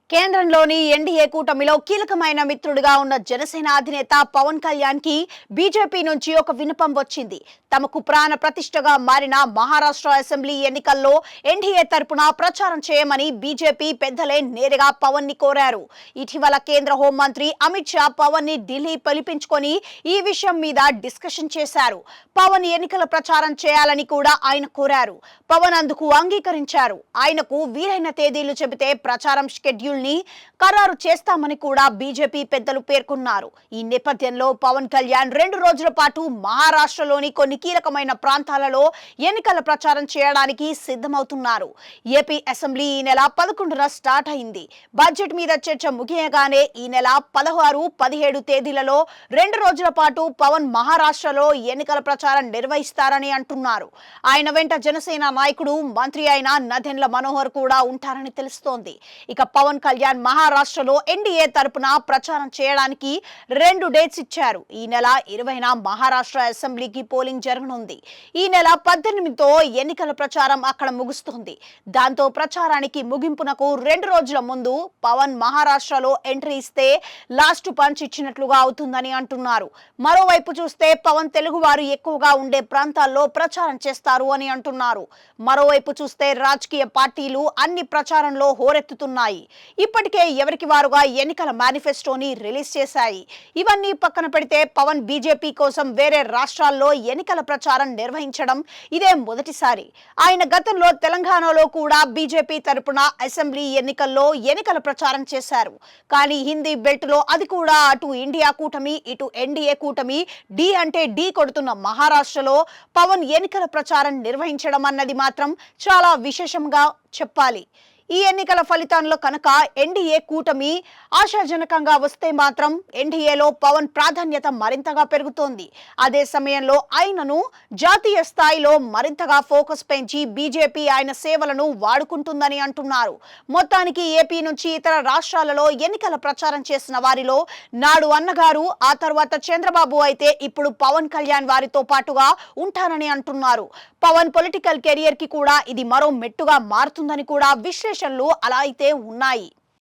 కేంద్రంలోని ఎన్డీఏ కూటమిలో కీలకమైన మిత్రుడిగా ఉన్న జనసేన అధినేత పవన్ కళ్యాణ్ కి బీజేపీ నుంచి ఒక విన్నపం వచ్చింది. తమకు ప్రాణ ప్రతిష్టగా మారిన మహారాష్ట్ర అసెంబ్లీ ఎన్నికల్లో ఎన్డీఏ తరపున ప్రచారం చేయమని బీజేపీ పెద్దలే నేరుగా పవన్ ని కోరారు. ఇటీవల కేంద్ర హోంమంత్రి అమిత్ షా పవన్ ని ఢిల్లీ పిలిపించుకొని ఈ విషయం మీద డిస్కషన్ చేశారు. పవన్ ఎన్నికల ప్రచారం చేయాలని కూడా ఆయన కోరారు. పవన్ అందుకు అంగీకరించారు. ఆయనకు వీలైన తేదీలు చెబితే ప్రచారం షెడ్యూల్ ఖరారు చేస్తామని కూడా బీజేపీ పెద్దలు పేర్కొన్నారు. ఈ నేపథ్యంలో పవన్ కళ్యాణ్ 2 రోజుల పాటు మహారాష్ట్రలోని కొన్ని కీలకమైన ప్రాంతాలలో ఎన్నికల ప్రచారం చేయడానికి సిద్ధమవుతున్నారు. ఏపీ అసెంబ్లీ ఈ నెల 11న స్టార్ట్ అయింది. బడ్జెట్ మీద చర్చ ముగియగానే ఈ నెల 16, 17 తేదీలలో 2 రోజుల పాటు పవన్ మహారాష్ట్రలో ఎన్నికల ప్రచారం నిర్వహిస్తారని అంటున్నారు. ఆయన వెంట జనసేన నాయకుడు మంత్రి అయిన నదెండ్ల మనోహర్ కూడా ఉంటారని తెలుస్తోంది. ఇక పవన్ కళ్యాణ్ మహారాష్ట్రలో ఎన్డీఏ తరపున ప్రచారం చేయడానికి 2 డేట్స్ ఇచ్చారు. ఈ నెల 20న మహారాష్ట్ర అసెంబ్లీకి పోలింగ్ జరగనుంది. ఈ నెల 18తో ఎన్నికల ప్రచారం అక్కడ ముగుస్తుంది. దాంతో ప్రచారానికి ముగింపునకు 2 రోజుల ముందు పవన్ మహారాష్ట్రలో ఎంట్రీ ఇస్తే లాస్ట్ పంచ్ ఇచ్చినట్లుగా అవుతుందని అంటున్నారు. మరోవైపు చూస్తే పవన్ తెలుగువారు ఎక్కువగా ఉండే ప్రాంతాల్లో ప్రచారం చేస్తారు అని అంటున్నారు. మరోవైపు చూస్తే రాజకీయ పార్టీలు అన్ని ప్రచారంలో హోరెత్తుతున్నాయి. ఇప్పటికే ఎవరికి వారుగా ఎన్నికల మేనిఫెస్టోని రిలీజ్ చేశాయి. ఇవన్నీ పక్కన పెడితే పవన్ బీజేపీ కోసం వేరే రాష్ట్రాల్లో ఎన్నికల ప్రచారం నిర్వహించడం ఇదే మొదటిసారి. ఆయన గతంలో తెలంగాణలో కూడా బీజేపీ తరపున అసెంబ్లీ ఎన్నికల్లో ఎన్నికల ప్రచారం చేశారు. కానీ హిందీ బెల్ట్ లో అది కూడా అటు ఇండియా కూటమి ఇటు ఎన్డీఏ కూటమి డి అంటే డి కొడుతున్న మహారాష్ట్రలో పవన్ ఎన్నికల ప్రచారం నిర్వహించడం అన్నది మాత్రం చాలా విశేషంగా చెప్పాలి. ఈ ఎన్నికల ఫలితాల్లో కనుక ఎన్డీఏ కూటమి ఆశాజనకంగా వస్తే మాత్రం ఎన్డీఏలో పవన్ ప్రాధాన్యత మరింతగా పెరుగుతోంది. అదే సమయంలో ఆయనను జాతీయ స్థాయిలో మరింతగా ఫోకస్ పెంచి బీజేపీ ఆయన సేవలను వాడుకుంటుందని అంటున్నారు. మొత్తానికి ఏపీ నుంచి ఇతర రాష్ట్రాలలో ఎన్నికల ప్రచారం చేసిన వారిలో నాడు అన్నగారు, ఆ తర్వాత చంద్రబాబు అయితే ఇప్పుడు పవన్ కళ్యాణ్ వారితో పాటుగా ఉంటారని అంటున్నారు. పవన్ పొలిటికల్ కెరియర్ కి కూడా ఇది మరో మెట్టుగా మారుతుందని కూడా విశ్లేషణలు అలా అయితే ఉన్నాయి.